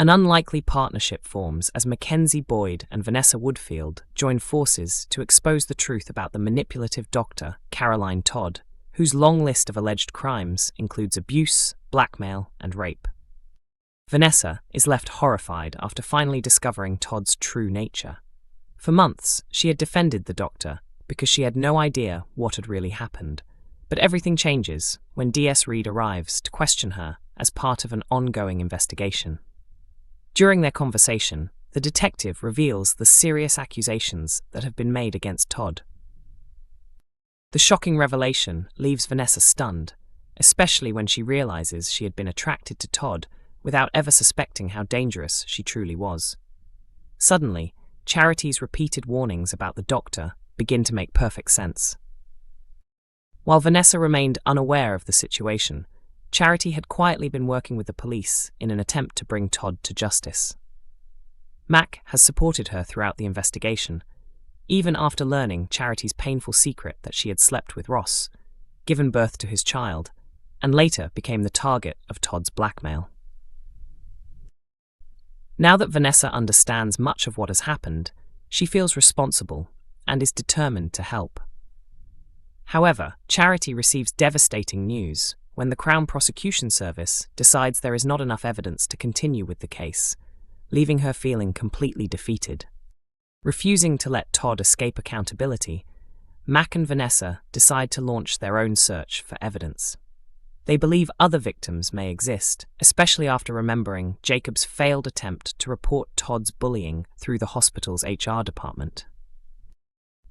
An unlikely partnership forms as Mackenzie Boyd and Vanessa Woodfield join forces to expose the truth about the manipulative doctor, Caroline Todd, whose long list of alleged crimes includes abuse, blackmail, and rape. Vanessa is left horrified after finally discovering Todd's true nature. For months, she had defended the doctor because she had no idea what had really happened. But everything changes when DS Reed arrives to question her as part of an ongoing investigation. During their conversation, the detective reveals the serious accusations that have been made against Todd. The shocking revelation leaves Vanessa stunned, especially when she realizes she had been attracted to Todd without ever suspecting how dangerous she truly was. Suddenly, Charity's repeated warnings about the doctor begin to make perfect sense. While Vanessa remained unaware of the situation, Charity had quietly been working with the police in an attempt to bring Todd to justice. Mack has supported her throughout the investigation, even after learning Charity's painful secret that she had slept with Ross, given birth to his child, and later became the target of Todd's blackmail. Now that Vanessa understands much of what has happened, she feels responsible and is determined to help. However, Charity receives devastating news when the Crown Prosecution Service decides there is not enough evidence to continue with the case, leaving her feeling completely defeated. Refusing to let Todd escape accountability, Mack and Vanessa decide to launch their own search for evidence. They believe other victims may exist, especially after remembering Jacob's failed attempt to report Todd's bullying through the hospital's HR department.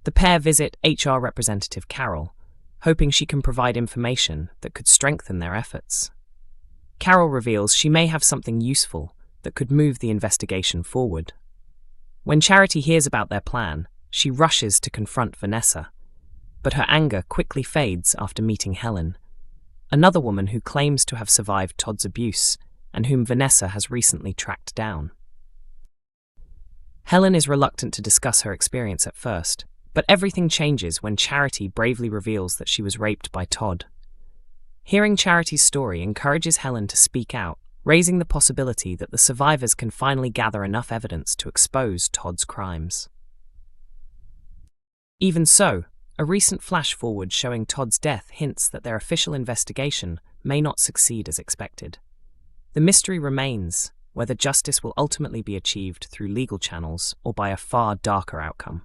The pair visit HR representative Carol, hoping she can provide information that could strengthen their efforts. Carol reveals she may have something useful that could move the investigation forward. When Charity hears about their plan, she rushes to confront Vanessa, but her anger quickly fades after meeting Helen, another woman who claims to have survived Todd's abuse and whom Vanessa has recently tracked down. Helen is reluctant to discuss her experience at first, but everything changes when Charity bravely reveals that she was raped by Todd. Hearing Charity's story encourages Helen to speak out, raising the possibility that the survivors can finally gather enough evidence to expose Todd's crimes. Even so, a recent flash-forward showing Todd's death hints that their official investigation may not succeed as expected. The mystery remains whether justice will ultimately be achieved through legal channels or by a far darker outcome.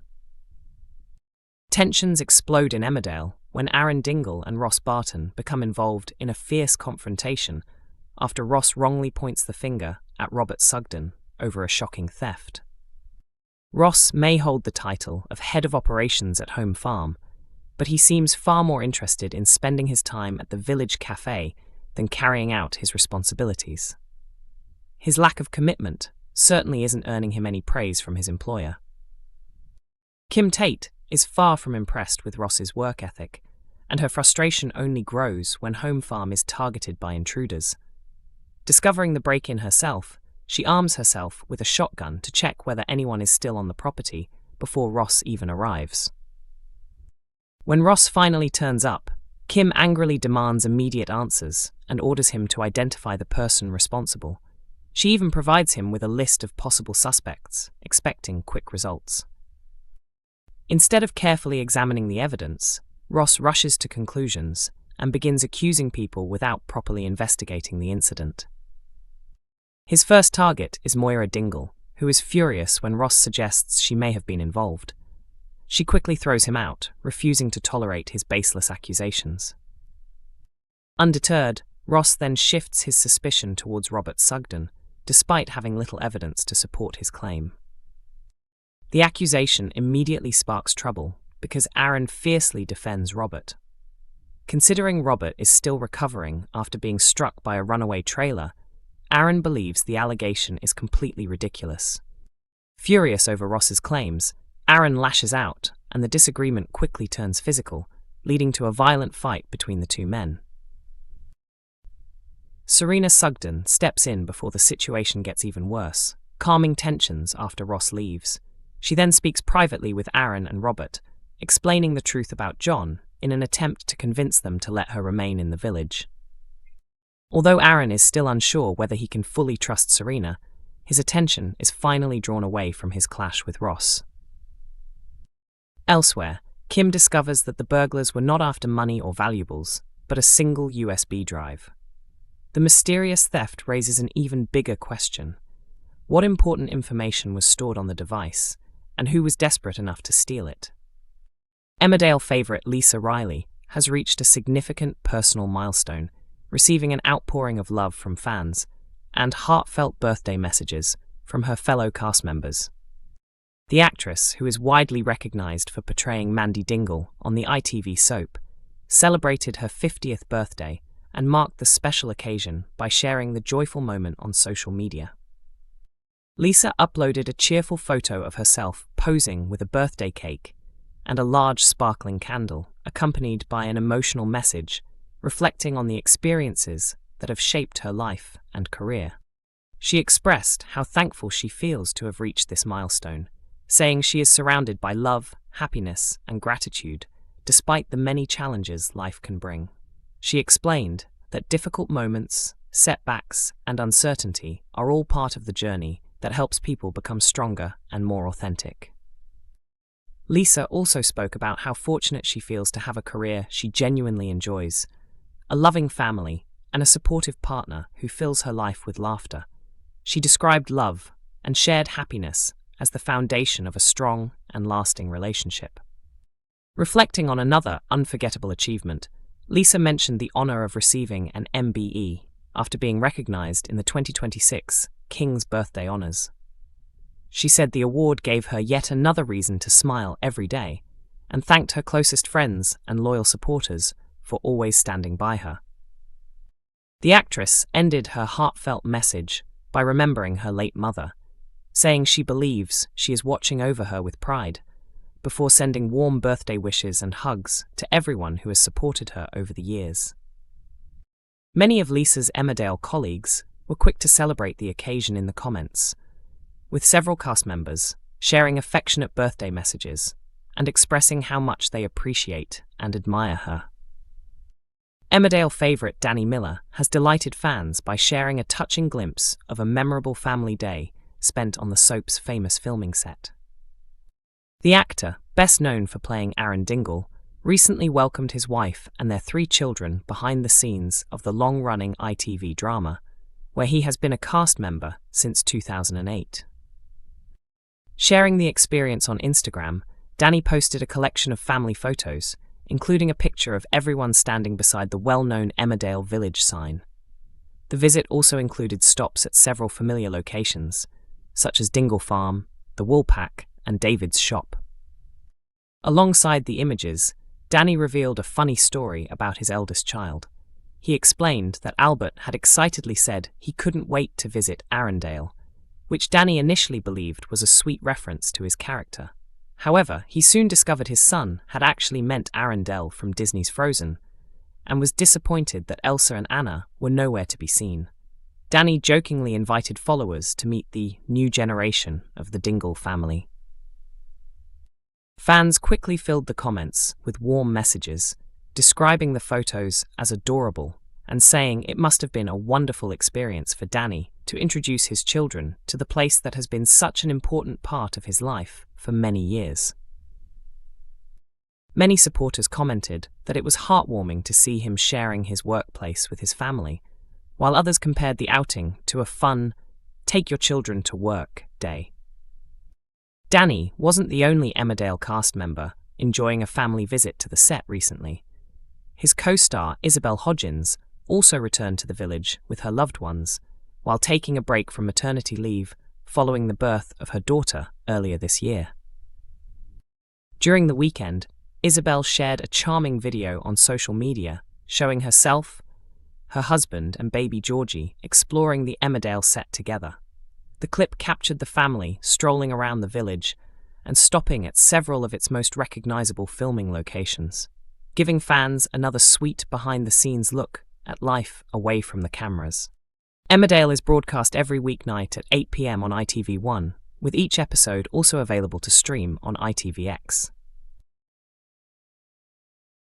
Tensions explode in Emmerdale when Aaron Dingle and Ross Barton become involved in a fierce confrontation after Ross wrongly points the finger at Robert Sugden over a shocking theft. Ross may hold the title of head of operations at Home Farm, but he seems far more interested in spending his time at the village cafe than carrying out his responsibilities. His lack of commitment certainly isn't earning him any praise from his employer. Kim Tate is far from impressed with Ross's work ethic, and her frustration only grows when Home Farm is targeted by intruders. Discovering the break-in herself, she arms herself with a shotgun to check whether anyone is still on the property before Ross even arrives. When Ross finally turns up, Kim angrily demands immediate answers and orders him to identify the person responsible. She even provides him with a list of possible suspects, expecting quick results. Instead of carefully examining the evidence, Ross rushes to conclusions and begins accusing people without properly investigating the incident. His first target is Moira Dingle, who is furious when Ross suggests she may have been involved. She quickly throws him out, refusing to tolerate his baseless accusations. Undeterred, Ross then shifts his suspicion towards Robert Sugden, despite having little evidence to support his claim. The accusation immediately sparks trouble because Aaron fiercely defends Robert. Considering Robert is still recovering after being struck by a runaway trailer, Aaron believes the allegation is completely ridiculous. Furious over Ross's claims, Aaron lashes out and the disagreement quickly turns physical, leading to a violent fight between the two men. Serena Sugden steps in before the situation gets even worse, calming tensions after Ross leaves. She then speaks privately with Aaron and Robert, explaining the truth about John in an attempt to convince them to let her remain in the village. Although Aaron is still unsure whether he can fully trust Serena, his attention is finally drawn away from his clash with Ross. Elsewhere, Kim discovers that the burglars were not after money or valuables, but a single USB drive. The mysterious theft raises an even bigger question. What important information was stored on the device, and who was desperate enough to steal it? Emmerdale favourite Lisa Riley has reached a significant personal milestone, receiving an outpouring of love from fans and heartfelt birthday messages from her fellow cast members. The actress, who is widely recognised for portraying Mandy Dingle on the ITV soap, celebrated her 50th birthday and marked the special occasion by sharing the joyful moment on social media. Lisa uploaded a cheerful photo of herself posing with a birthday cake and a large sparkling candle, accompanied by an emotional message reflecting on the experiences that have shaped her life and career. She expressed how thankful she feels to have reached this milestone, saying she is surrounded by love, happiness, and gratitude, despite the many challenges life can bring. She explained that difficult moments, setbacks, and uncertainty are all part of the journey that helps people become stronger and more authentic. Lisa also spoke about how fortunate she feels to have a career she genuinely enjoys, a loving family, and a supportive partner who fills her life with laughter. She described love and shared happiness as the foundation of a strong and lasting relationship. Reflecting on another unforgettable achievement, Lisa mentioned the honour of receiving an MBE after being recognised in the 2026 King's Birthday Honours. She said the award gave her yet another reason to smile every day, and thanked her closest friends and loyal supporters for always standing by her. The actress ended her heartfelt message by remembering her late mother, saying she believes she is watching over her with pride, before sending warm birthday wishes and hugs to everyone who has supported her over the years. Many of Lisa's Emmerdale colleagues were quick to celebrate the occasion in the comments, with several cast members sharing affectionate birthday messages and expressing how much they appreciate and admire her. Emmerdale favourite Danny Miller has delighted fans by sharing a touching glimpse of a memorable family day spent on the soap's famous filming set. The actor, best known for playing Aaron Dingle, recently welcomed his wife and their 3 children behind the scenes of the long-running ITV drama, where he has been a cast member since 2008. Sharing the experience on Instagram, Danny posted a collection of family photos, including a picture of everyone standing beside the well-known Emmerdale Village sign. The visit also included stops at several familiar locations, such as Dingle Farm, the Woolpack, and David's shop. Alongside the images, Danny revealed a funny story about his eldest child. He explained that Albert had excitedly said he couldn't wait to visit Arendelle, which Danny initially believed was a sweet reference to his character. However, he soon discovered his son had actually meant Arendelle from Disney's Frozen, and was disappointed that Elsa and Anna were nowhere to be seen. Danny jokingly invited followers to meet the new generation of the Dingle family. Fans quickly filled the comments with warm messages, describing the photos as adorable and saying it must have been a wonderful experience for Danny to introduce his children to the place that has been such an important part of his life for many years. Many supporters commented that it was heartwarming to see him sharing his workplace with his family, while others compared the outing to a fun, take your children to work day. Danny wasn't the only Emmerdale cast member enjoying a family visit to the set recently. His co-star Isabel Hodgins also returned to the village with her loved ones, while taking a break from maternity leave following the birth of her daughter earlier this year. During the weekend, Isabel shared a charming video on social media showing herself, her husband and baby Georgie exploring the Emmerdale set together. The clip captured the family strolling around the village and stopping at several of its most recognizable filming locations, giving fans another sweet behind-the-scenes look at life away from the cameras. Emmerdale is broadcast every weeknight at 8 p.m. on ITV1, with each episode also available to stream on ITVX.